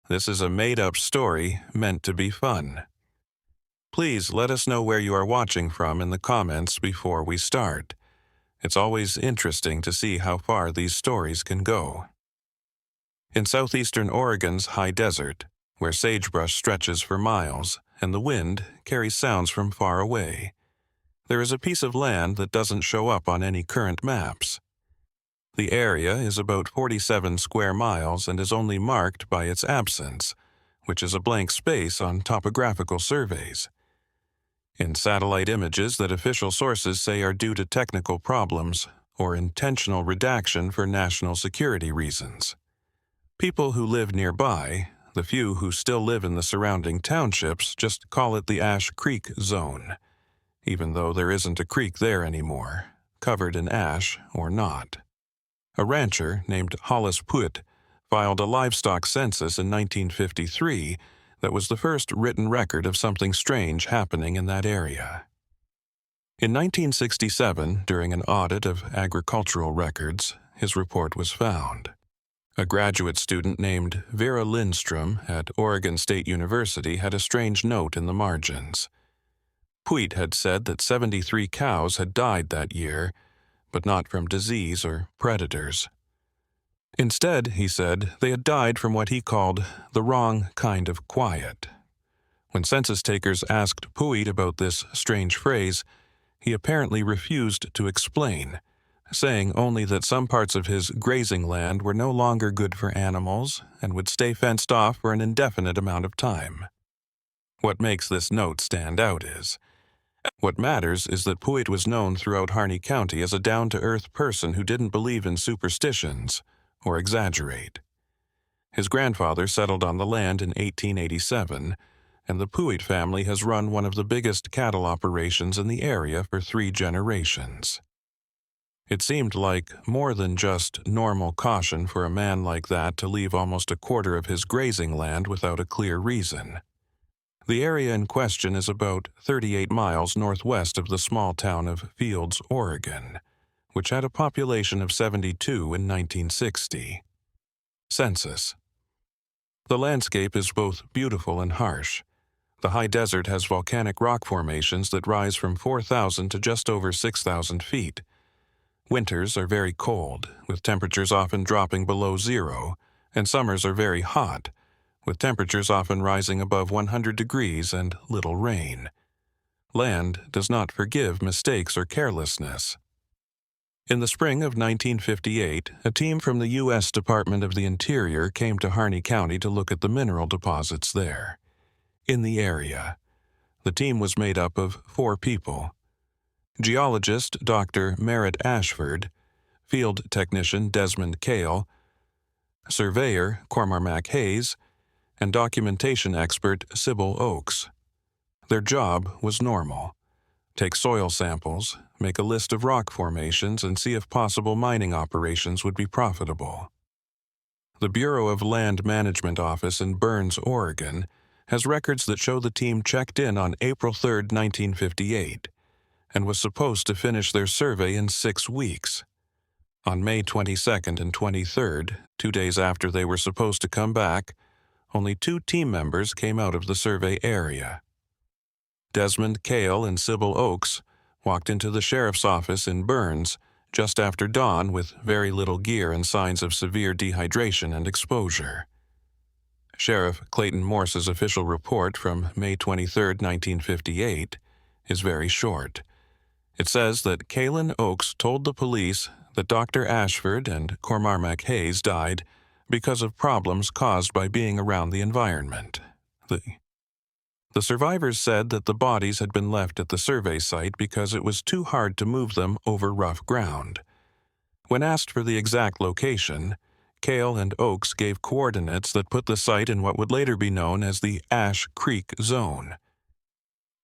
This is a made-up story meant to be fun. Please let us know where you are watching from in the comments before we start. It's always interesting to see how far these stories can go. In southeastern Oregon's high desert, where sagebrush stretches for miles and the wind carries sounds from far away, there is a piece of land that doesn't show up on any current maps. The area is about 47 square miles and is only marked by its absence, which is a blank space on topographical surveys. In satellite images that official sources say are due to technical problems or intentional redaction for national security reasons. People who live nearby, the few who still live in the surrounding townships, just call it the Ash Creek Zone, even though there isn't a creek there anymore, covered in ash or not. A rancher named Hollis Putt filed a livestock census in 1953 that was the first written record of something strange happening in that area. In 1967, during an audit of agricultural records, his report was found. A graduate student named Vera Lindstrom at Oregon State University had a strange note in the margins. Putt had said that 73 cows had died that year, but not from disease or predators. Instead, he said, they had died from what he called the wrong kind of quiet. When census takers asked Putt about this strange phrase, he apparently refused to explain, saying only that some parts of his grazing land were no longer good for animals and would stay fenced off for an indefinite amount of time. What makes this note stand out is, what matters is that Putt was known throughout Harney County as a down-to-earth person who didn't believe in superstitions or exaggerate. His grandfather settled on the land in 1887, and the Putt family has run one of the biggest cattle operations in the area for 3 generations. It seemed like more than just normal caution for a man like that to leave almost a quarter of his grazing land without a clear reason. The area in question is about 38 miles northwest of the small town of Fields, Oregon, which had a population of 72 in 1960. Census. The landscape is both beautiful and harsh. The high desert has volcanic rock formations that rise from 4,000 to just over 6,000 feet. Winters are very cold, with temperatures often dropping below zero, and summers are very hot, with temperatures often rising above 100 degrees and little rain. Land does not forgive mistakes or carelessness. In the spring of 1958, a team from the U.S. Department of the Interior came to Harney County to look at the mineral deposits there. In the area, the team was made up of 4 people: geologist Dr. Mart Ashwood, field technician Desmond Cale, surveyor Cormac Hayes, and documentation expert Sybil Oakes. Their job was normal: take soil samples, make a list of rock formations, and see if possible mining operations would be profitable. The Bureau of Land Management office in Burns, Oregon, has records that show the team checked in on April 3, 1958, and was supposed to finish their survey in 6 weeks. On May 22nd and 23rd, 2 days after they were supposed to come back, only 2 team members came out of the survey area. Desmond Cale and Sybil Oakes walked into the sheriff's office in Burns just after dawn with very little gear and signs of severe dehydration and exposure. Sheriff Clayton Morse's official report from May 23, 1958, is very short. It says that Cale and Oakes told the police that Dr. Ashford and Cormac Hayes died because of problems caused by being around the environment. The survivors said that the bodies had been left at the survey site because it was too hard to move them over rough ground. When asked for the exact location, Cale and Oakes gave coordinates that put the site in what would later be known as the Ash Creek Zone.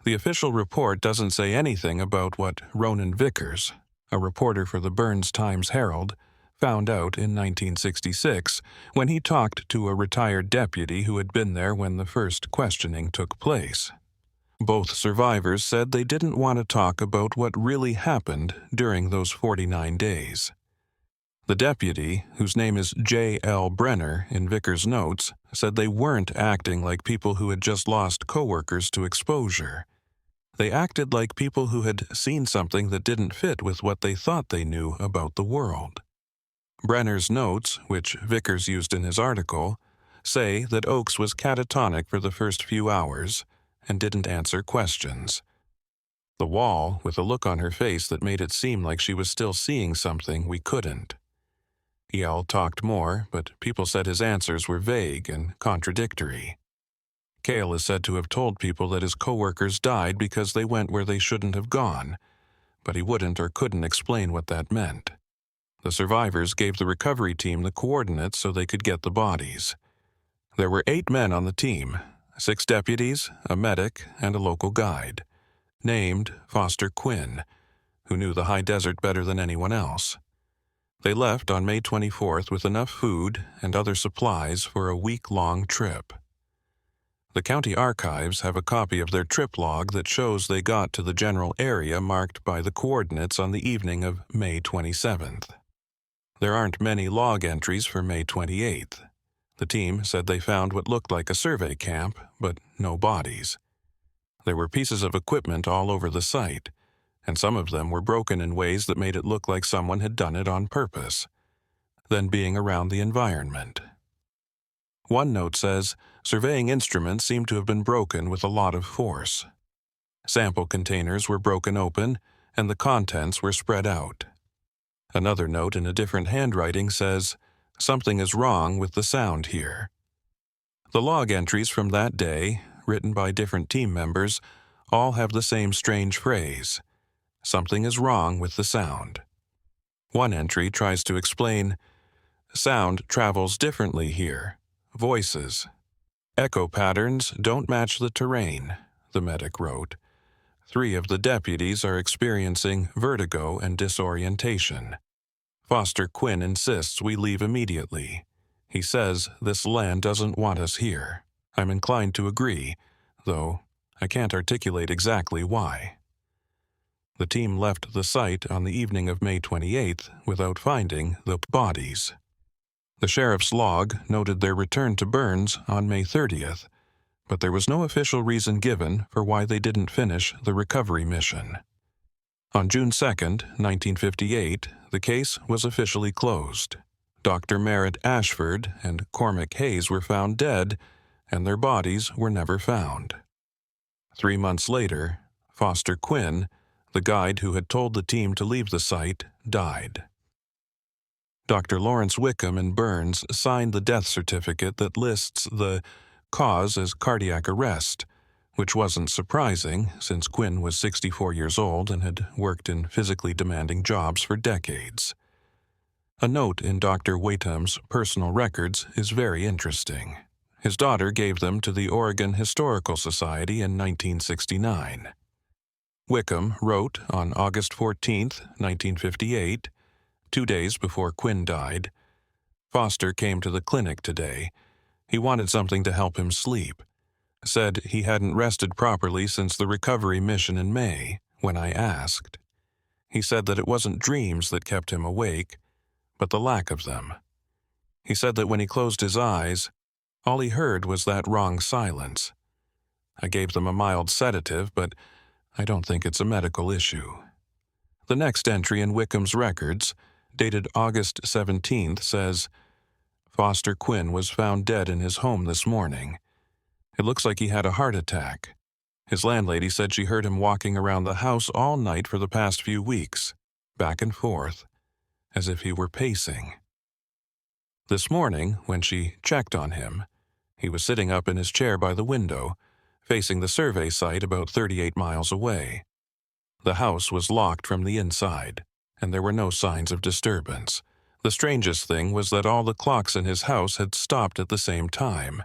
The official report doesn't say anything about what Ronan Vickers, a reporter for the Burns Times-Herald, found out in 1966 when he talked to a retired deputy who had been there when the first questioning took place. Both survivors said they didn't want to talk about what really happened during those 49 days. The deputy, whose name is J.L. Brenner in Vickers' notes, said they weren't acting like people who had just lost coworkers to exposure. They acted like people who had seen something that didn't fit with what they thought they knew about the world. Brenner's notes, which Vickers used in his article, say that Oakes was catatonic for the first few hours and didn't answer questions. The wall, with a look on her face that made it seem like she was still seeing something we couldn't. Yell talked more, but people said his answers were vague and contradictory. Cale is said to have told people that his coworkers died because they went where they shouldn't have gone, but he wouldn't or couldn't explain what that meant. The survivors gave the recovery team the coordinates so they could get the bodies. There were 8 men on the team, 6 deputies, a medic, and a local guide, named Foster Quinn, who knew the high desert better than anyone else. They left on May 24th with enough food and other supplies for a week-long trip. The county archives have a copy of their trip log that shows they got to the general area marked by the coordinates on the evening of May 27th. There aren't many log entries for May 28th. The team said they found what looked like a survey camp, but no bodies. There were pieces of equipment all over the site, and some of them were broken in ways that made it look like someone had done it on purpose. Then being around the environment. One note says, surveying instruments seem to have been broken with a lot of force. Sample containers were broken open, and the contents were spread out. Another note in a different handwriting says, something is wrong with the sound here. The log entries from that day, written by different team members, all have the same strange phrase, something is wrong with the sound. One entry tries to explain, sound travels differently here. Voices. Echo patterns don't match the terrain, the medic wrote. 3 of the deputies are experiencing vertigo and disorientation. Foster Quinn insists we leave immediately. He says this land doesn't want us here. I'm inclined to agree, though I can't articulate exactly why. The team left the site on the evening of May 28th without finding the bodies. The sheriff's log noted their return to Burns on May 30th, but there was no official reason given for why they didn't finish the recovery mission. On June 2, 1958, the case was officially closed. Dr. Merritt Ashford and Cormac Hayes were found dead, and their bodies were never found. 3 months later, Foster Quinn, the guide who had told the team to leave the site, died. Dr. Lawrence Wickham in Burns signed the death certificate that lists the cause as cardiac arrest, which wasn't surprising since Quinn was 64 years old and had worked in physically demanding jobs for decades. A note in Dr. Waitham's personal records is very interesting. His daughter gave them to the Oregon Historical Society in 1969. Wickham wrote on August 14, 1958, 2 days before Quinn died, Foster came to the clinic today. He wanted something to help him sleep. Said he hadn't rested properly since the recovery mission in May, when I asked. He said that it wasn't dreams that kept him awake, but the lack of them. He said that when he closed his eyes, all he heard was that wrong silence. I gave them a mild sedative, but I don't think it's a medical issue. The next entry in Wickham's records, dated August 17th, says, Foster Quinn was found dead in his home this morning. It looks like he had a heart attack. His landlady said she heard him walking around the house all night for the past few weeks, back and forth, as if he were pacing. This morning, when she checked on him, he was sitting up in his chair by the window, facing the survey site about 38 miles away. The house was locked from the inside, and there were no signs of disturbance. The strangest thing was that all the clocks in his house had stopped at the same time,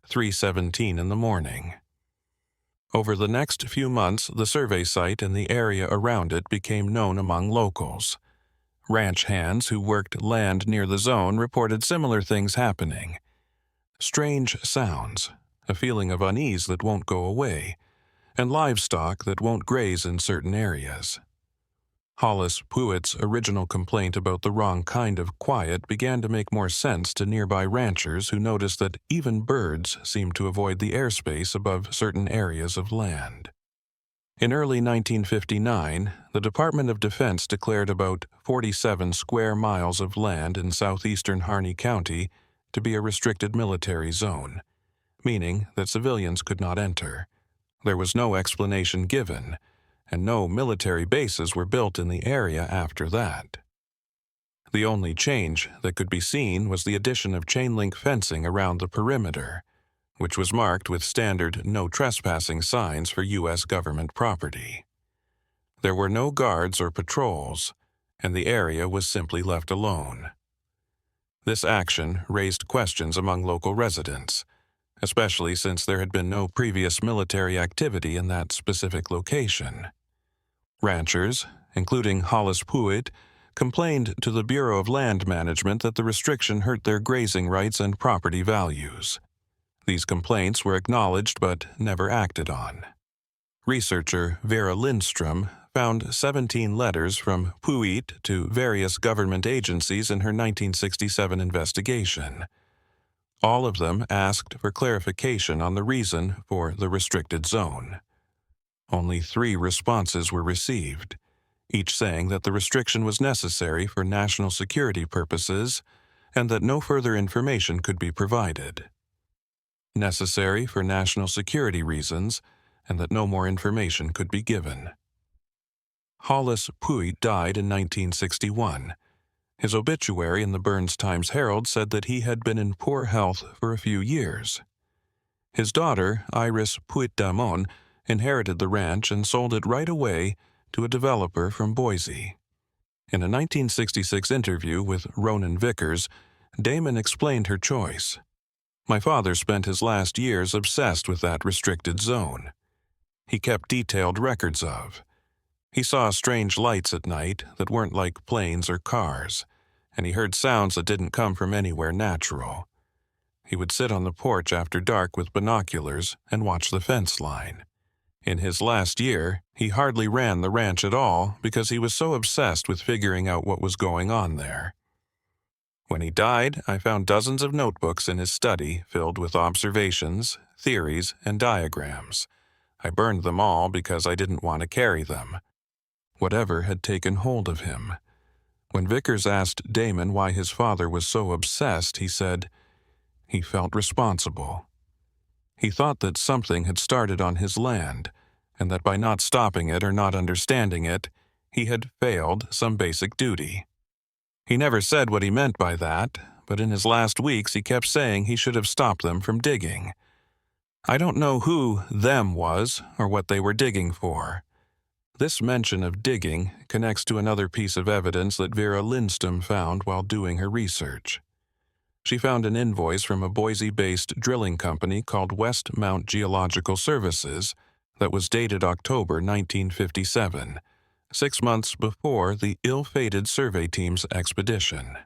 3:17 in the morning. Over the next few months, the survey site and the area around it became known among locals. Ranch hands who worked land near the zone reported similar things happening. Strange sounds, a feeling of unease that won't go away, and livestock that won't graze in certain areas. Hollis Puitt's original complaint about the wrong kind of quiet began to make more sense to nearby ranchers who noticed that even birds seemed to avoid the airspace above certain areas of land. In early 1959, the Department of Defense declared about 47 square miles of land in southeastern Harney County to be a restricted military zone, meaning that civilians could not enter. There was no explanation given, and no military bases were built in the area after that. The only change that could be seen was the addition of chain-link fencing around the perimeter, which was marked with standard no trespassing signs for U.S. government property. There were no guards or patrols, and the area was simply left alone. This action raised questions among local residents, especially since there had been no previous military activity in that specific location. Ranchers, including Hollis Puitt, complained to the Bureau of Land Management that the restriction hurt their grazing rights and property values. These complaints were acknowledged but never acted on. Researcher Vera Lindstrom found 17 letters from Puitt to various government agencies in her 1967 investigation. All of them asked for clarification on the reason for the restricted zone. Only 3 responses were received, each saying that the restriction was necessary for national security purposes and that no further information could be provided. Necessary for national security reasons, and that no more information could be given. Hollis Puitt died in 1961. His obituary in the Burns Times-Herald said that he had been in poor health for a few years. His daughter, Iris Puitt-Damon, inherited the ranch and sold it right away to a developer from Boise. In a 1966 interview with Ronan Vickers, Damon explained her choice. "My father spent his last years obsessed with that restricted zone. He kept detailed records of. He saw strange lights at night that weren't like planes or cars, and he heard sounds that didn't come from anywhere natural. He would sit on the porch after dark with binoculars and watch the fence line. In his last year, he hardly ran the ranch at all because he was so obsessed with figuring out what was going on there. When he died, I found dozens of notebooks in his study filled with observations, theories, and diagrams. I burned them all because I didn't want to carry them." Whatever had taken hold of him. When Vickers asked Damon why his father was so obsessed, he said, "He felt responsible. He thought that something had started on his land, and that by not stopping it or not understanding it, he had failed some basic duty. He never said what he meant by that, but in his last weeks he kept saying he should have stopped them from digging. I don't know who 'them' was or what they were digging for." This mention of digging connects to another piece of evidence that Vera Lindstrom found while doing her research. She found an invoice from a Boise-based drilling company called West Mount Geological Services that was dated October 1957. 6 months before the ill-fated survey team's expedition.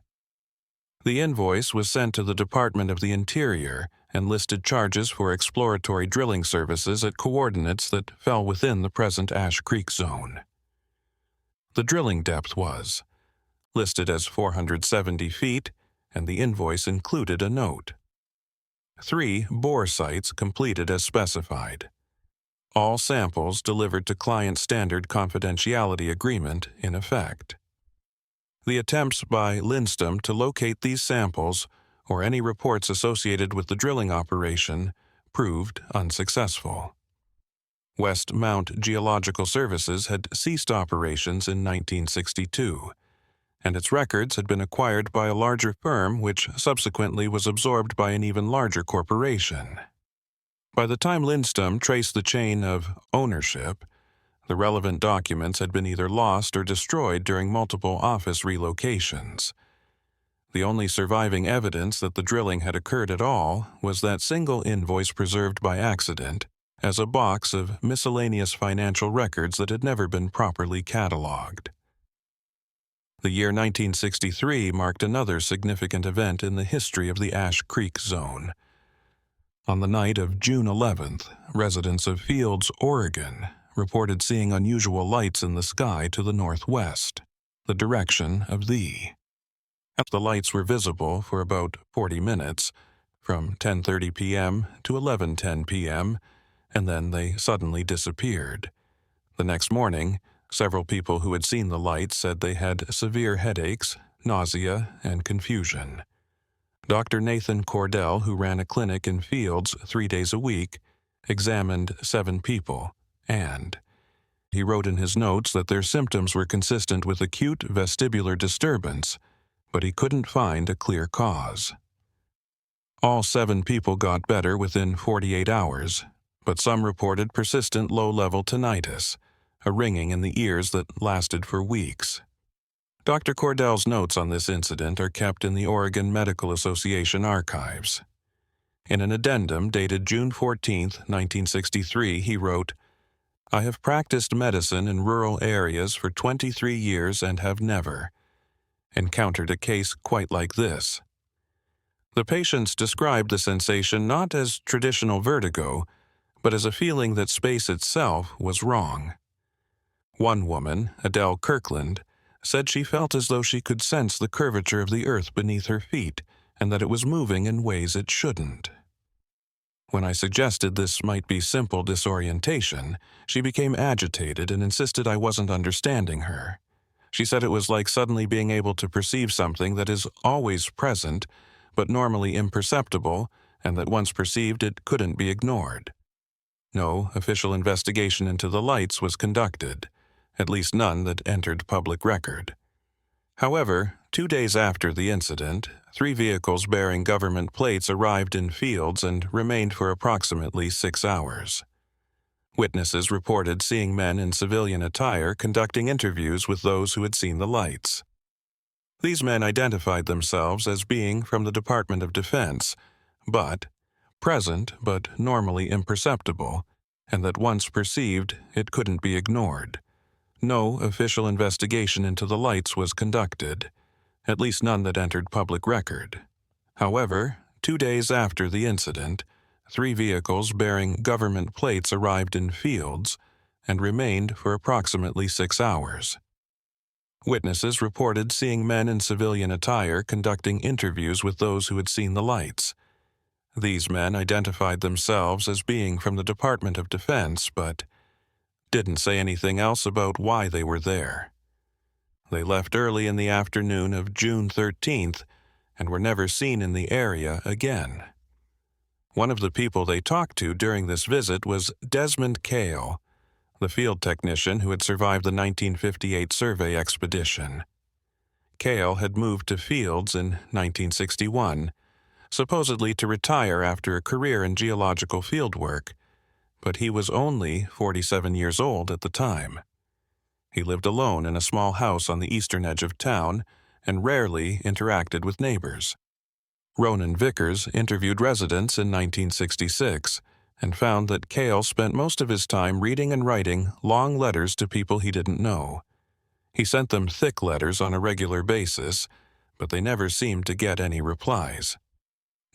The invoice was sent to the Department of the Interior and listed charges for exploratory drilling services at coordinates that fell within the present Ash Creek zone. The drilling depth was listed as 470 feet, and the invoice included a note. 3 bore sites completed as specified. All samples delivered to client standard confidentiality agreement in effect. The attempts by Lindstrom to locate these samples or any reports associated with the drilling operation proved unsuccessful. West Mount Geological Services had ceased operations in 1962, and its records had been acquired by a larger firm which subsequently was absorbed by an even larger corporation. By the time Lindstrom traced the chain of ownership, the relevant documents had been either lost or destroyed during multiple office relocations. The only surviving evidence that the drilling had occurred at all was that single invoice preserved by accident as a box of miscellaneous financial records that had never been properly catalogued. The year 1963 marked another significant event in the history of the Ash Creek Zone. On the night of June 11th, residents of Fields, Oregon, reported seeing unusual lights in the sky to the northwest, the direction of thee. The lights were visible for about 40 minutes, from 10:30 p.m. to 11:10 p.m., and then they suddenly disappeared. The next morning, several people who had seen the lights said they had severe headaches, nausea, and confusion. Dr. Nathan Cordell, who ran a clinic in Fields 3 days a week, examined 7 people, and he wrote in his notes that their symptoms were consistent with acute vestibular disturbance, but he couldn't find a clear cause. All 7 people got better within 48 hours, but some reported persistent low-level tinnitus, a ringing in the ears that lasted for weeks. Dr. Cordell's notes on this incident are kept in the Oregon Medical Association archives. In an addendum dated June 14, 1963, he wrote, "I have practiced medicine in rural areas for 23 years and have never encountered a case quite like this." The patients described the sensation not as traditional vertigo, but as a feeling that space itself was wrong. One woman, Adele Kirkland, said she felt as though she could sense the curvature of the earth beneath her feet and that it was moving in ways it shouldn't. When I suggested this might be simple disorientation, she became agitated and insisted I wasn't understanding her. She said it was like suddenly being able to perceive something that is always present, but normally imperceptible, and that once perceived it couldn't be ignored. No official investigation into the lights was conducted, at least none that entered public record. However, 2 days after the incident, 3 vehicles bearing government plates arrived in Fields and remained for approximately 6 hours. Witnesses reported seeing men in civilian attire conducting interviews with those who had seen the lights. These men identified themselves as being from the Department of Defense, but present but normally imperceptible, and that once perceived, it couldn't be ignored. No official investigation into the lights was conducted, at least none that entered public record. However, 2 days after the incident, 3 vehicles bearing government plates arrived in Fields and remained for approximately 6 hours. Witnesses reported seeing men in civilian attire conducting interviews with those who had seen the lights. These men identified themselves as being from the Department of Defense, but didn't say anything else about why they were there. They left early in the afternoon of June 13th and were never seen in the area again. One of the people they talked to during this visit was Desmond Cale, the field technician who had survived the 1958 survey expedition. Cale had moved to Fields in 1961, supposedly to retire after a career in geological fieldwork, but he was only 47 years old at the time. He lived alone in a small house on the eastern edge of town and rarely interacted with neighbors. Ronan Vickers interviewed residents in 1966 and found that Cale spent most of his time reading and writing long letters to people he didn't know. He sent them thick letters on a regular basis, but they never seemed to get any replies.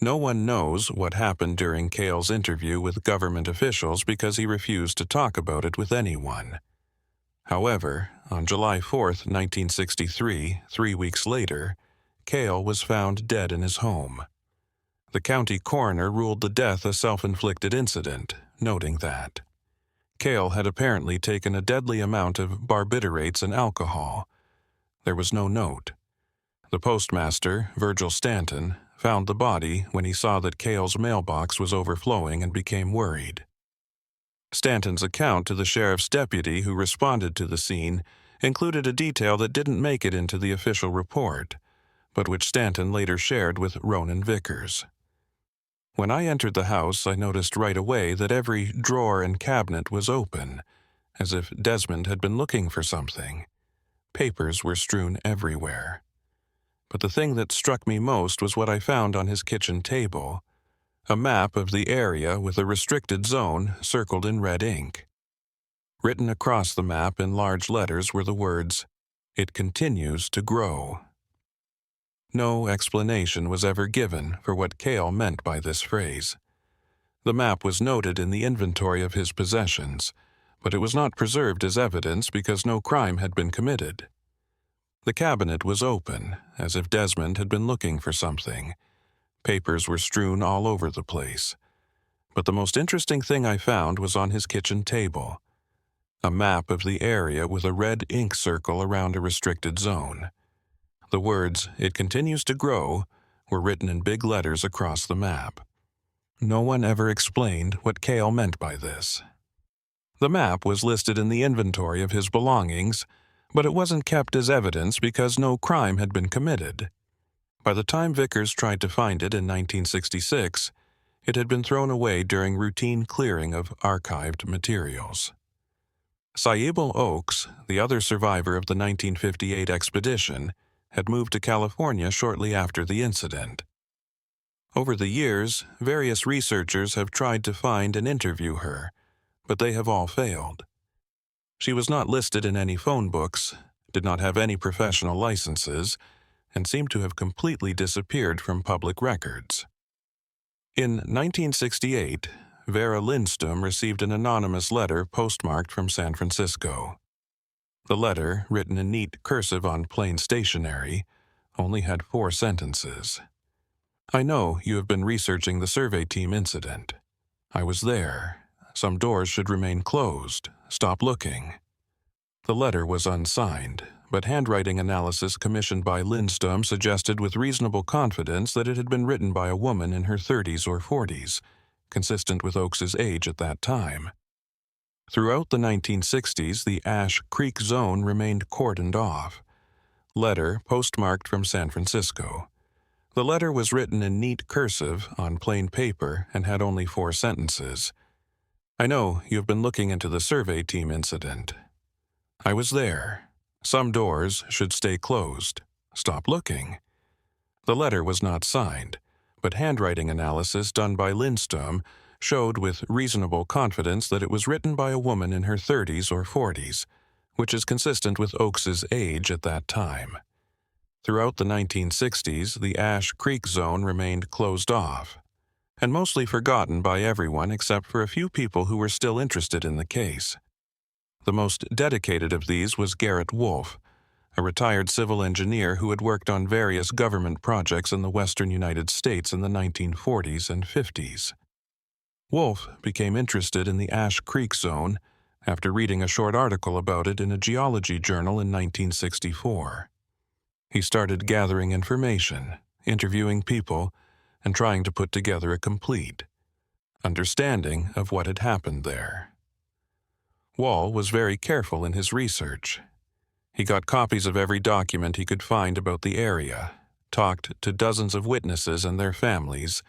No one knows what happened during Cale's interview with government officials because he refused to talk about it with anyone. However, on July 4, 1963, 3 weeks later, Cale was found dead in his home. The county coroner ruled the death a self-inflicted incident, noting that Cale had apparently taken a deadly amount of barbiturates and alcohol. There was no note. The postmaster, Virgil Stanton, found the body when he saw that Cale's mailbox was overflowing and became worried. Stanton's account to the sheriff's deputy who responded to the scene included a detail that didn't make it into the official report, but which Stanton later shared with Ronan Vickers. When I entered the house, I noticed right away that every drawer and cabinet was open, as if Desmond had been looking for something. Papers were strewn everywhere. But the thing that struck me most was what I found on his kitchen table, a map of the area with a restricted zone circled in red ink. Written across the map in large letters were the words, "It continues to grow." No explanation was ever given for what Cale meant by this phrase. The map was noted in the inventory of his possessions, but it was not preserved as evidence because no crime had been committed. The cabinet was open, as if Desmond had been looking for something. Papers were strewn all over the place. But the most interesting thing I found was on his kitchen table. A map of the area with a red ink circle around a restricted zone. The words, "It continues to grow," were written in big letters across the map. No one ever explained what Cale meant by this. The map was listed in the inventory of his belongings, but it wasn't kept as evidence because no crime had been committed. By the time Vickers tried to find it in 1966, it had been thrown away during routine clearing of archived materials. Saibal Oakes, the other survivor of the 1958 expedition, had moved to California shortly after the incident. Over the years, various researchers have tried to find and interview her, but they have all failed. She was not listed in any phone books, did not have any professional licenses, and seemed to have completely disappeared from public records. In 1968, Vera Lindstrom received an anonymous letter postmarked from San Francisco. The letter, written in neat cursive on plain stationery, only had 4 sentences. "I know you have been researching the survey team incident. I was there. Some doors should remain closed. Stop looking." The letter was unsigned, but handwriting analysis commissioned by Lindstrom suggested with reasonable confidence that it had been written by a woman in her 30s or 40s, consistent with Oakes's age at that time. Throughout the 1960s, the Ash Creek Zone remained cordoned off. Letter postmarked from San Francisco. The letter was written in neat cursive on plain paper and had only 4 sentences. "I know you have been looking into the survey team incident. I was there. Some doors should stay closed. Stop looking." The letter was not signed, but handwriting analysis done by Lindstrom showed with reasonable confidence that it was written by a woman in her 30s or 40s, which is consistent with Oakes's age at that time. Throughout the 1960s, the Ash Creek Zone remained closed off, and mostly forgotten by everyone except for a few people who were still interested in the case. The most dedicated of these was Garrett Wolfe, a retired civil engineer who had worked on various government projects in the western United States in the 1940s and 50s. Wolfe became interested in the Ash Creek Zone after reading a short article about it in a geology journal in 1964. He started gathering information, interviewing people, and trying to put together a complete understanding of what had happened there. Wall was very careful in his research. He got copies of every document he could find about the area, talked to dozens of witnesses and their families,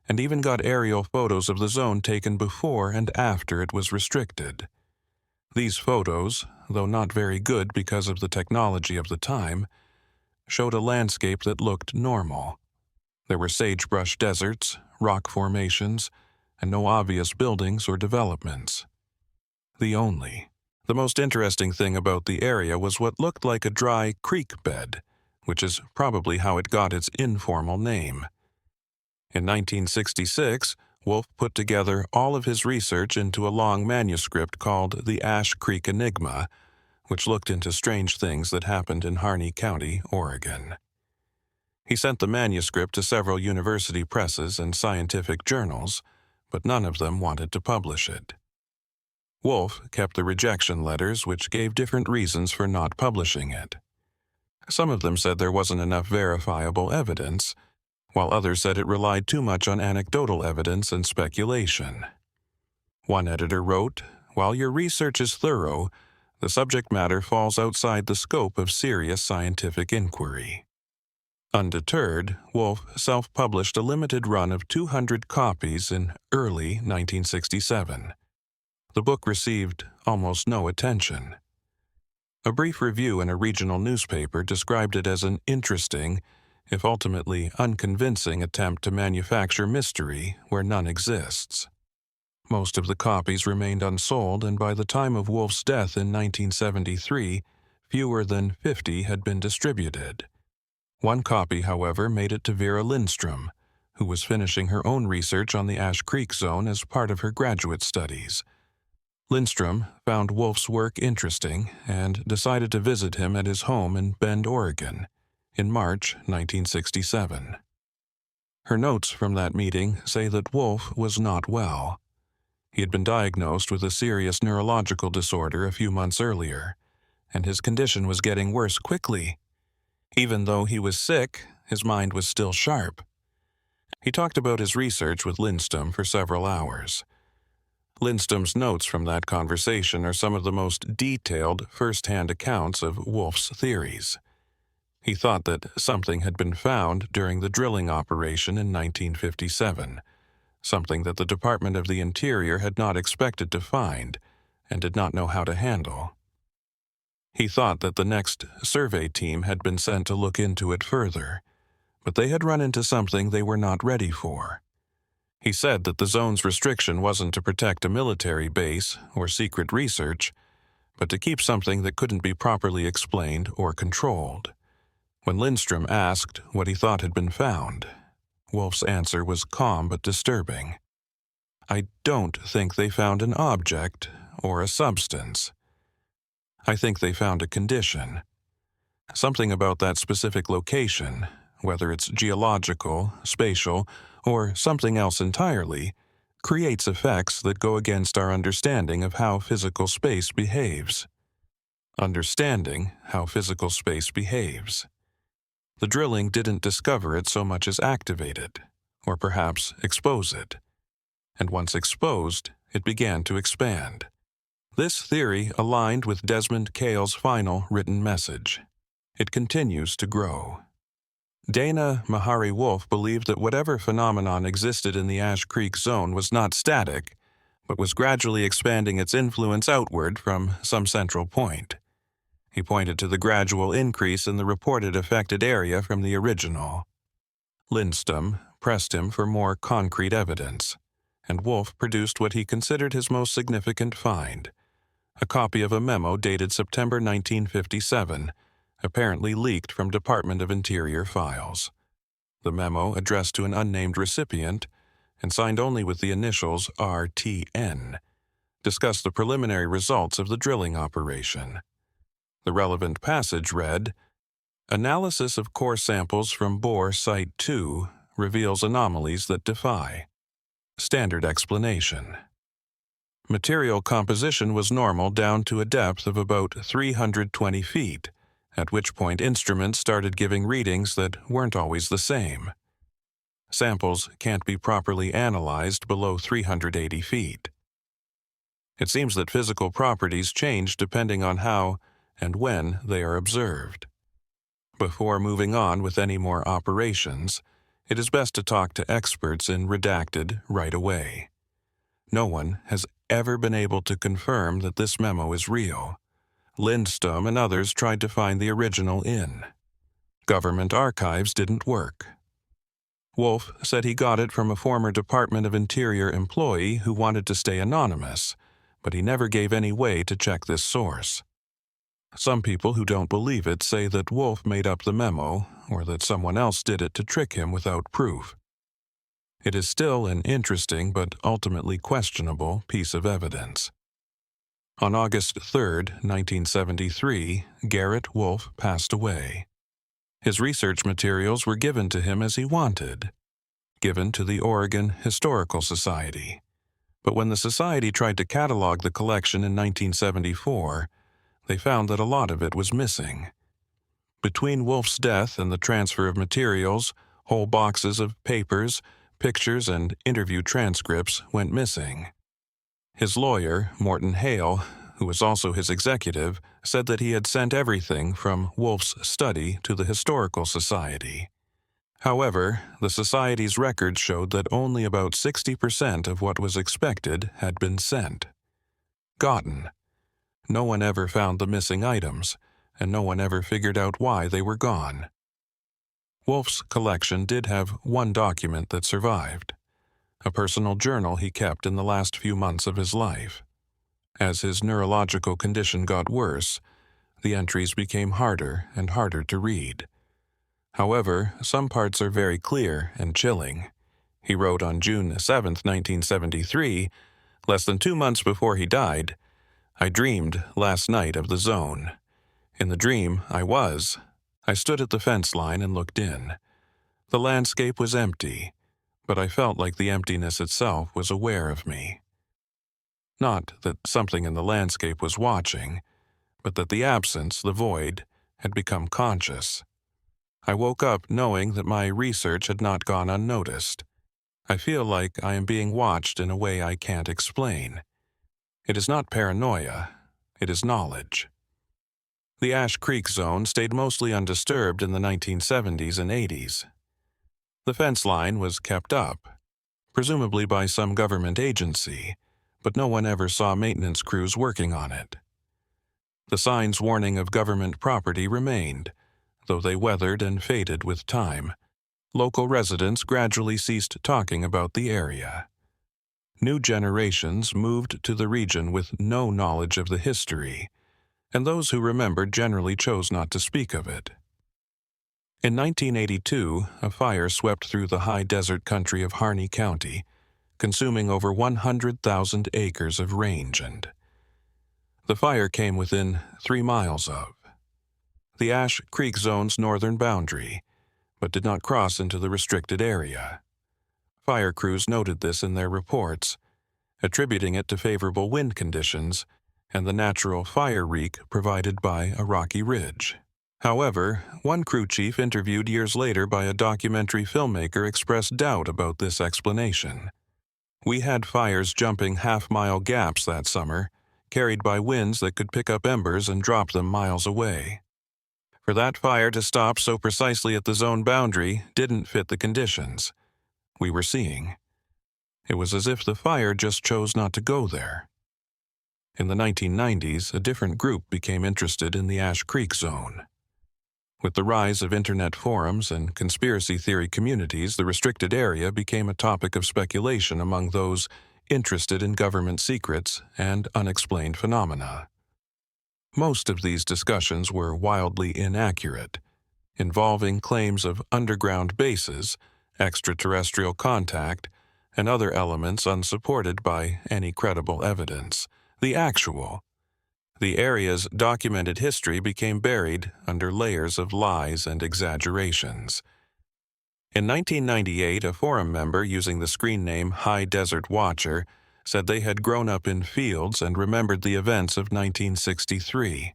and even got aerial photos of the zone taken before and after it was restricted. These photos, though not very good because of the technology of the time, showed a landscape that looked normal. There were sagebrush deserts, rock formations, and no obvious buildings or developments. The most interesting thing about the area was what looked like a dry creek bed, which is probably how it got its informal name. In 1966, Wolfe put together all of his research into a long manuscript called The Ash Creek Enigma, which looked into strange things that happened in Harney County, Oregon. He sent the manuscript to several university presses and scientific journals, but none of them wanted to publish it. Wolfe kept the rejection letters, which gave different reasons for not publishing it. Some of them said there wasn't enough verifiable evidence, while others said it relied too much on anecdotal evidence and speculation. One editor wrote, "While your research is thorough, the subject matter falls outside the scope of serious scientific inquiry." Undeterred, Wolfe self-published a limited run of 200 copies in early 1967. The book received almost no attention. A brief review in a regional newspaper described it as an interesting, if ultimately unconvincing, attempt to manufacture mystery where none exists. Most of the copies remained unsold, and by the time of Wolfe's death in 1973, fewer than 50 had been distributed. One copy, however, made it to Vera Lindstrom, who was finishing her own research on the Ash Creek Zone as part of her graduate studies. Lindstrom found Wolf's work interesting and decided to visit him at his home in Bend, Oregon, in March 1967. Her notes from that meeting say that Wolf was not well. He had been diagnosed with a serious neurological disorder a few months earlier, and his condition was getting worse quickly. Even though he was sick, his mind was still sharp. He talked about his research with Lindstrom for several hours. Lindstrom's notes from that conversation are some of the most detailed first-hand accounts of Wolf's theories. He thought that something had been found during the drilling operation in 1957, something that the Department of the Interior had not expected to find and did not know how to handle. He thought that the next survey team had been sent to look into it further, but they had run into something they were not ready for. He said that the zone's restriction wasn't to protect a military base or secret research, but to keep something that couldn't be properly explained or controlled. When Lindstrom asked what he thought had been found, Wolf's answer was calm but disturbing. "I don't think they found an object or a substance. I think they found a condition. Something about that specific location, whether it's geological, spatial, or something else entirely, creates effects that go against our understanding of how physical space behaves." Understanding how physical space behaves. The drilling didn't discover it so much as activate it, or perhaps expose it. And once exposed, it began to expand. This theory aligned with Desmond Cale's final written message. It continues to grow. Dana Mahari Wolf believed that whatever phenomenon existed in the Ash Creek zone was not static, but was gradually expanding its influence outward from some central point. He pointed to the gradual increase in the reported affected area from the original. Lindstrom pressed him for more concrete evidence, and Wolf produced what he considered his most significant find, a copy of a memo dated September 1957, apparently leaked from Department of Interior files. The memo, addressed to an unnamed recipient and signed only with the initials RTN, discussed the preliminary results of the drilling operation. The relevant passage read, "Analysis of core samples from bore Site 2 reveals anomalies that defy standard explanation. Material composition was normal down to a depth of about 320 feet, at which point instruments started giving readings that weren't always the same. Samples can't be properly analyzed below 380 feet. It seems that physical properties change depending on how and when they are observed. Before moving on with any more operations, it is best to talk to experts in redacted right away. No one has ever been able to confirm that this memo is real. Lindstrom and others tried to find the original in. Government archives didn't work. Wolf said he got it from a former Department of Interior employee who wanted to stay anonymous, but he never gave any way to check this source. Some people who don't believe it say that Wolf made up the memo or that someone else did it to trick him without proof. It is still an interesting but ultimately questionable piece of evidence. On August 3, 1973, Garrett Wolf passed away. His research materials were given to him as he wanted, given to the Oregon Historical Society. But when the society tried to catalog the collection in 1974, they found that a lot of it was missing. Between Wolf's death and the transfer of materials, whole boxes of papers, pictures, and interview transcripts went missing. His lawyer, Morton Hale, who was also his executive, said that he had sent everything from Wolf's study to the Historical Society. However, the Society's records showed that only about 60% of what was expected had been sent. Gotten. No one ever found the missing items, and no one ever figured out why they were gone. Wolf's collection did have one document that survived, a personal journal he kept in the last few months of his life. As his neurological condition got worse, the entries became harder and harder to read. However, some parts are very clear and chilling. He wrote on June 7, 1973, Less than 2 months before he died, I dreamed last night of the zone. In the dream, I stood at the fence line and looked in. The landscape was empty, but I felt like the emptiness itself was aware of me. Not that something in the landscape was watching, but that the absence, the void, had become conscious. I woke up knowing that my research had not gone unnoticed. I feel like I am being watched in a way I can't explain. It is not paranoia, it is knowledge. The Ash Creek zone stayed mostly undisturbed in the 1970s and 80s. The fence line was kept up, presumably by some government agency, but no one ever saw maintenance crews working on it. The signs warning of government property remained, though they weathered and faded with time. Local residents gradually ceased talking about the area. New generations moved to the region with no knowledge of the history, and those who remembered generally chose not to speak of it. In 1982, a fire swept through the high desert country of Harney County, consuming over 100,000 acres of rangeland. The fire came within 3 miles of the Ash Creek zone's northern boundary, but did not cross into the restricted area. Fire crews noted this in their reports, attributing it to favorable wind conditions and the natural fire reek provided by a rocky ridge. However, one crew chief interviewed years later by a documentary filmmaker expressed doubt about this explanation. "We had fires jumping half-mile gaps that summer, carried by winds that could pick up embers and drop them miles away. For that fire to stop so precisely at the zone boundary didn't fit the conditions we were seeing. It was as if the fire just chose not to go there." In the 1990s, a different group became interested in the Ash Creek zone. With the rise of internet forums and conspiracy theory communities, the restricted area became a topic of speculation among those interested in government secrets and unexplained phenomena. Most of these discussions were wildly inaccurate, involving claims of underground bases, extraterrestrial contact, and other elements unsupported by any credible evidence. The area's documented history became buried under layers of lies and exaggerations. In 1998, a forum member using the screen name High Desert Watcher said they had grown up in fields and remembered the events of 1963.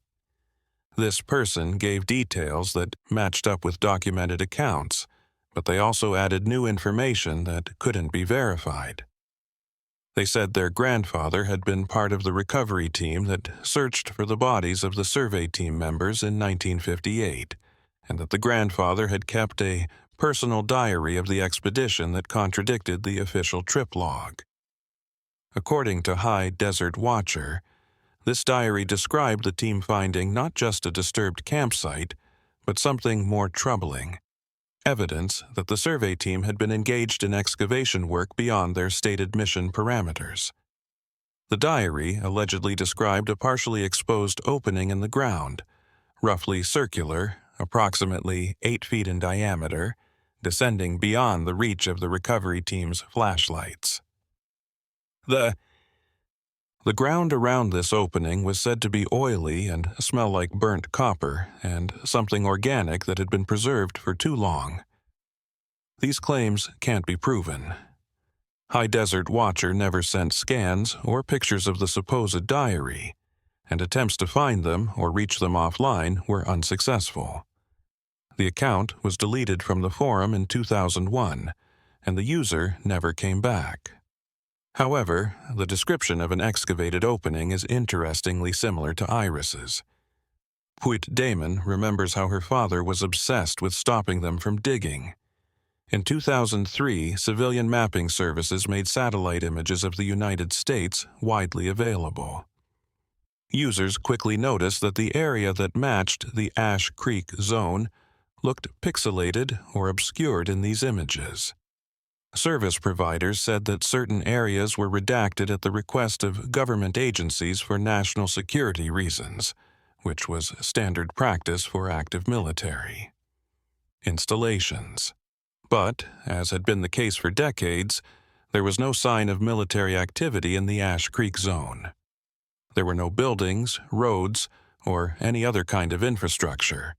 This person gave details that matched up with documented accounts, but they also added new information that couldn't be verified. They said their grandfather had been part of the recovery team that searched for the bodies of the survey team members in 1958, and that the grandfather had kept a personal diary of the expedition that contradicted the official trip log. According to High Desert Watcher, this diary described the team finding not just a disturbed campsite, but something more troubling: evidence that the survey team had been engaged in excavation work beyond their stated mission parameters. The diary allegedly described a partially exposed opening in the ground, roughly circular, approximately 8 feet in diameter, descending beyond the reach of the recovery team's flashlights. The ground around this opening was said to be oily and smell like burnt copper and something organic that had been preserved for too long. These claims can't be proven. High Desert Watcher never sent scans or pictures of the supposed diary, and attempts to find them or reach them offline were unsuccessful. The account was deleted from the forum in 2001, and the user never came back. However, the description of an excavated opening is interestingly similar to Iris's. Puit Damon remembers how her father was obsessed with stopping them from digging. In 2003, civilian mapping services made satellite images of the United States widely available. Users quickly noticed that the area that matched the Ash Creek zone looked pixelated or obscured in these images. Service providers said that certain areas were redacted at the request of government agencies for national security reasons, which was standard practice for active military installations. But, as had been the case for decades, There was no sign of military activity in the Ash Creek zone. There were no buildings, roads, or any other kind of infrastructure.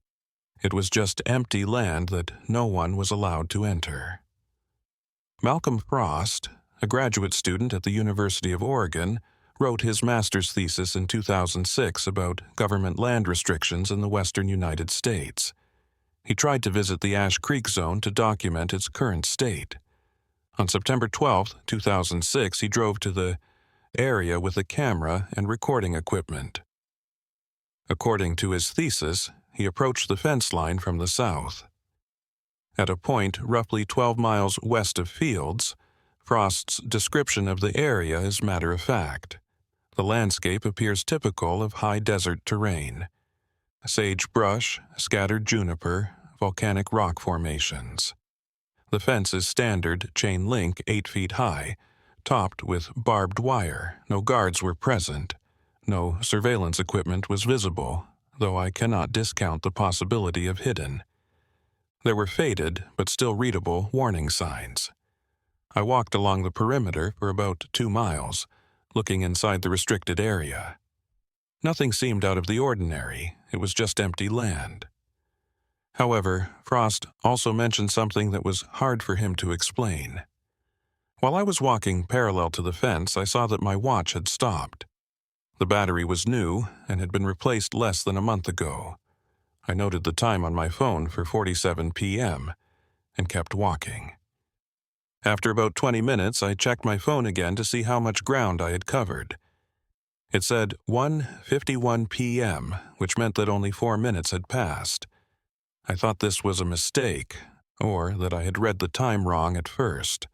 It was just empty land that no one was allowed to enter. Malcolm Frost, a graduate student at the University of Oregon, wrote his master's thesis in 2006 about government land restrictions in the western United States. He tried to visit the Ash Creek zone to document its current state. On September 12, 2006, he drove to the area with a camera and recording equipment. According to his thesis, he approached the fence line from the south. At a point roughly 12 miles west of Fields, Frost's description of the area is matter-of-fact. The landscape appears typical of high desert terrain. Sagebrush, scattered juniper, volcanic rock formations. The fence is standard chain link 8 feet high, topped with barbed wire. No guards were present. No surveillance equipment was visible, though I cannot discount the possibility of hidden. There were faded, but still readable, warning signs. I walked along the perimeter for about 2 miles, looking inside the restricted area. Nothing seemed out of the ordinary. It was just empty land. However, Frost also mentioned something that was hard for him to explain. While I was walking parallel to the fence, I saw that my watch had stopped. The battery was new and had been replaced less than a month ago. I noted the time on my phone for 4:47 p.m. and kept walking. After about 20 minutes, I checked my phone again to see how much ground I had covered. It said 1:51 p.m., which meant that only 4 minutes had passed. I thought this was a mistake, or that I had read the time wrong at first.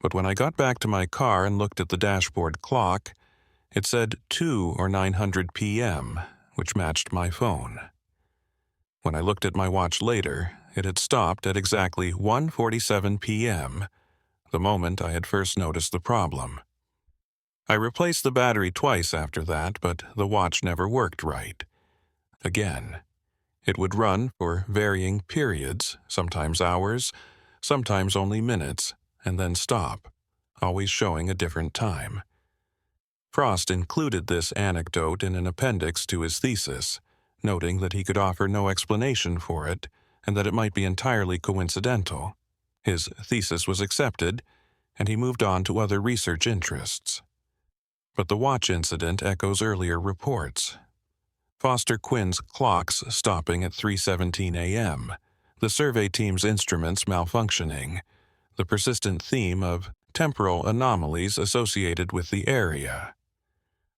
But when I got back to my car and looked at the dashboard clock, it said 2 or 900 p.m., which matched my phone. When I looked at my watch later, it had stopped at exactly 1:47 p.m., the moment I had first noticed the problem. I replaced the battery twice after that, but the watch never worked right. Again, it would run for varying periods, sometimes hours, sometimes only minutes, and then stop, always showing a different time. Frost included this anecdote in an appendix to his thesis, noting that he could offer no explanation for it and that it might be entirely coincidental. His thesis was accepted, and he moved on to other research interests. But the watch incident echoes earlier reports. Foster Quinn's clocks stopping at 3:17 a.m., the survey team's instruments malfunctioning, the persistent theme of temporal anomalies associated with the area.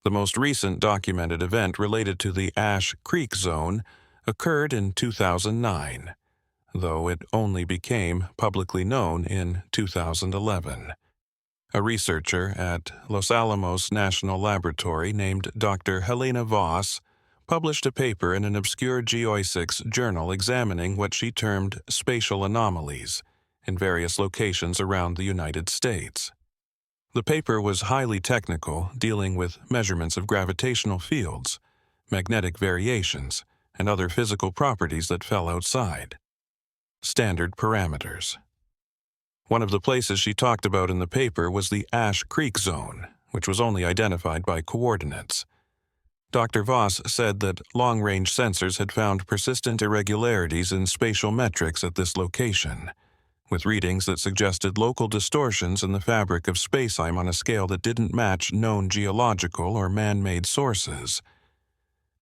The most recent documented event related to the Ash Creek zone occurred in 2009, though it only became publicly known in 2011. A researcher at Los Alamos National Laboratory named Dr. Helena Voss published a paper in an obscure geophysics journal examining what she termed spatial anomalies in various locations around the United States. The paper was highly technical, dealing with measurements of gravitational fields, magnetic variations, and other physical properties that fell outside standard parameters. One of the places she talked about in the paper was the Ash Creek zone, which was only identified by coordinates. Dr. Voss said that long-range sensors had found persistent irregularities in spatial metrics at this location, with readings that suggested local distortions in the fabric of spacetime on a scale that didn't match known geological or man-made sources.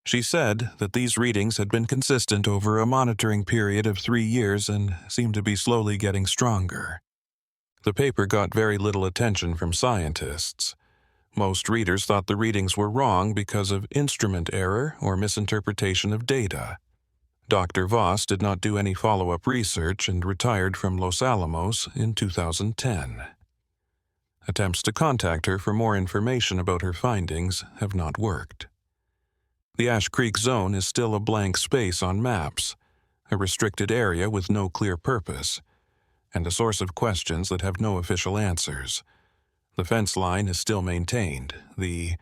She said that these readings had been consistent over a monitoring period of 3 years and seemed to be slowly getting stronger. The paper got very little attention from scientists. Most readers thought the readings were wrong because of instrument error or misinterpretation of data. Dr. Voss did not do any follow-up research and retired from Los Alamos in 2010. Attempts to contact her for more information about her findings have not worked. The Ash Creek zone is still a blank space on maps, a restricted area with no clear purpose, and a source of questions that have no official answers. The fence line is still maintained, the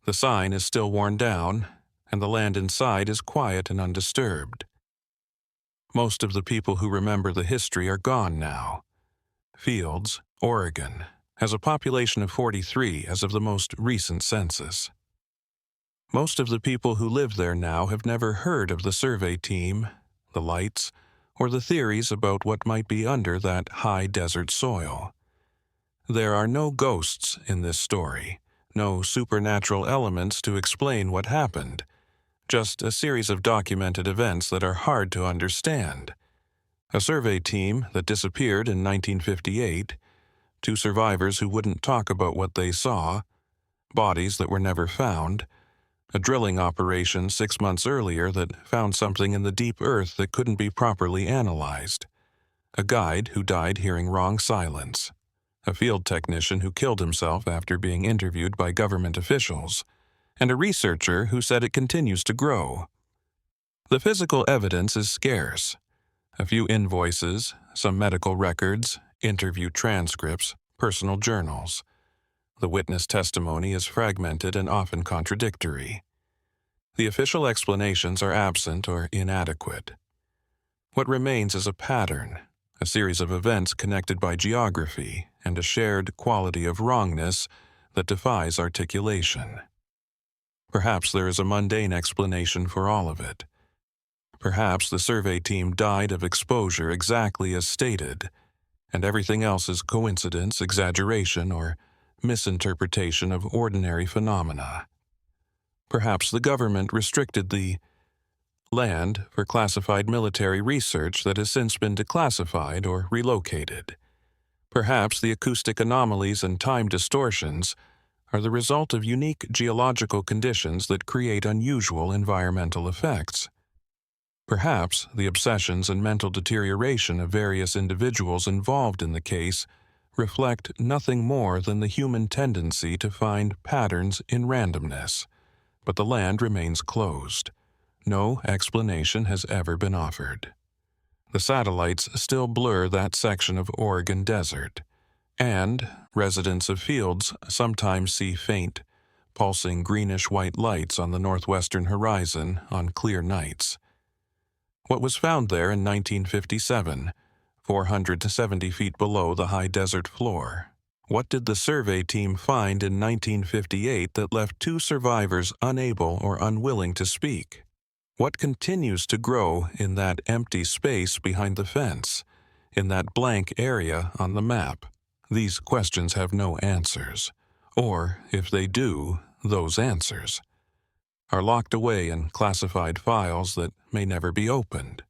sign is still worn down, and the land inside is quiet and undisturbed. Most of the people who remember the history are gone now. Fields, Oregon, has a population of 43 as of the most recent census. Most of the people who live there now have never heard of the survey team, the lights, or the theories about what might be under that high desert soil. There are no ghosts in this story, no supernatural elements to explain what happened, just a series of documented events that are hard to understand. A survey team that disappeared in 1958, 2 survivors who wouldn't talk about what they saw, bodies that were never found, a drilling operation 6 months earlier that found something in the deep earth that couldn't be properly analyzed, a guide who died hearing wrong silence, a field technician who killed himself after being interviewed by government officials, and a researcher who said it continues to grow. The physical evidence is scarce. A few invoices, some medical records, interview transcripts, personal journals. The witness testimony is fragmented and often contradictory. The official explanations are absent or inadequate. What remains is a pattern, a series of events connected by geography, and a shared quality of wrongness that defies articulation. Perhaps there is a mundane explanation for all of it. Perhaps the survey team died of exposure exactly as stated, and everything else is coincidence, exaggeration, or misinterpretation of ordinary phenomena. Perhaps the government restricted the land for classified military research that has since been declassified or relocated. Perhaps the acoustic anomalies and time distortions are the result of unique geological conditions that create unusual environmental effects. Perhaps the obsessions and mental deterioration of various individuals involved in the case reflect nothing more than the human tendency to find patterns in randomness, but the land remains closed. No explanation has ever been offered. The satellites still blur that section of Oregon desert, and residents of fields sometimes see faint, pulsing greenish-white lights on the northwestern horizon on clear nights. What was found there in 1957, 470 feet below the high desert floor? What did the survey team find in 1958 that left 2 survivors unable or unwilling to speak? What continues to grow in that empty space behind the fence, in that blank area on the map? These questions have no answers, or, if they do, those answers are locked away in classified files that may never be opened.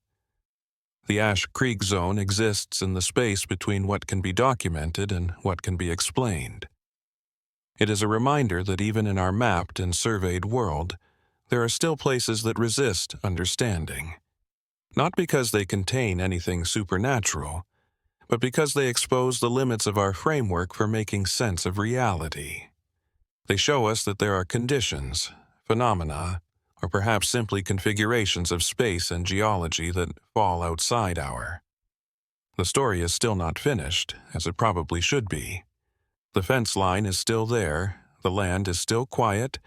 The Ash Creek Zone exists in the space between what can be documented and what can be explained. It is a reminder that even in our mapped and surveyed world, there are still places that resist understanding. Not because they contain anything supernatural, but because they expose the limits of our framework for making sense of reality. They show us that there are conditions, phenomena, or perhaps simply configurations of space and geology that fall outside our. The story is still not finished, as it probably should be. The fence line is still there, the land is still quiet,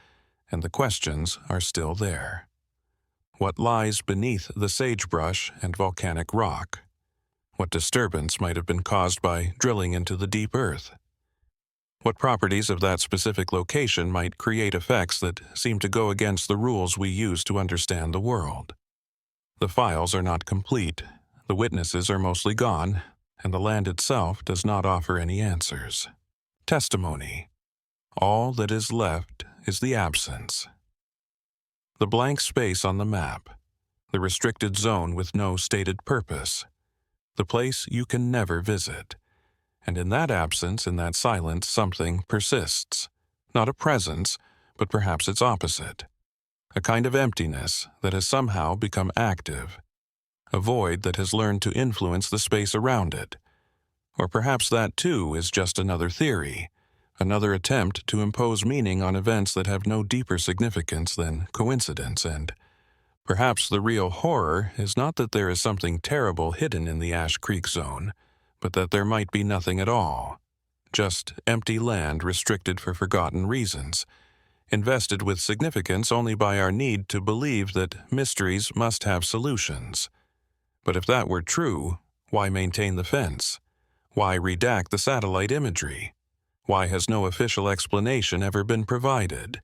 and the questions are still there. What lies beneath the sagebrush and volcanic rock? What disturbance might have been caused by drilling into the deep earth? What properties of that specific location might create effects that seem to go against the rules we use to understand the world? The files are not complete, the witnesses are mostly gone, and the land itself does not offer any answers. Testimony. All that is left is the absence. The blank space on the map, the restricted zone with no stated purpose, the place you can never visit. And in that absence, in that silence, something persists. Not a presence, but perhaps its opposite. A kind of emptiness that has somehow become active. A void that has learned to influence the space around it. Or perhaps that, too, is just another theory, another attempt to impose meaning on events that have no deeper significance than coincidence, and perhaps the real horror is not that there is something terrible hidden in the Ash Creek Zone, but that there might be nothing at all, just empty land restricted for forgotten reasons, invested with significance only by our need to believe that mysteries must have solutions. But if that were true, why maintain the fence? Why redact the satellite imagery? Why has no official explanation ever been provided?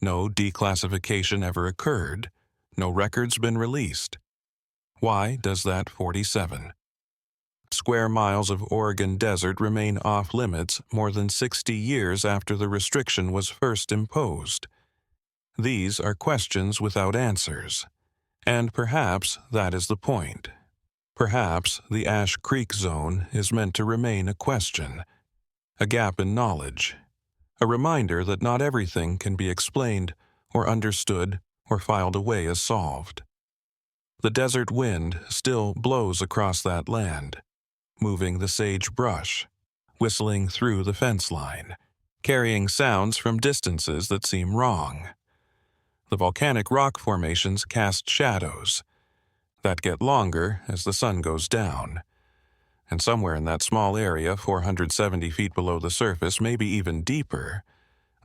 No declassification ever occurred? No records been released? Why does that 47 square miles of Oregon desert remain off-limits more than 60 years after the restriction was first imposed? These are questions without answers. And perhaps that is the point. Perhaps the Ash Creek Zone is meant to remain a question, a gap in knowledge, a reminder that not everything can be explained or understood or filed away as solved. The desert wind still blows across that land, moving the sagebrush, whistling through the fence line, carrying sounds from distances that seem wrong. The volcanic rock formations cast shadows that get longer as the sun goes down. And somewhere in that small area, 470 feet below the surface, maybe even deeper,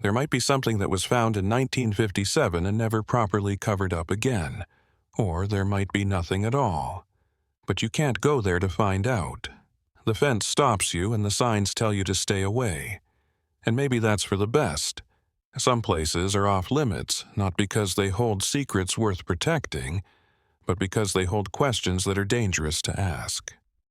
there might be something that was found in 1957 and never properly covered up again. Or there might be nothing at all. But you can't go there to find out. The fence stops you and the signs tell you to stay away. And maybe that's for the best. Some places are off limits, not because they hold secrets worth protecting, but because they hold questions that are dangerous to ask.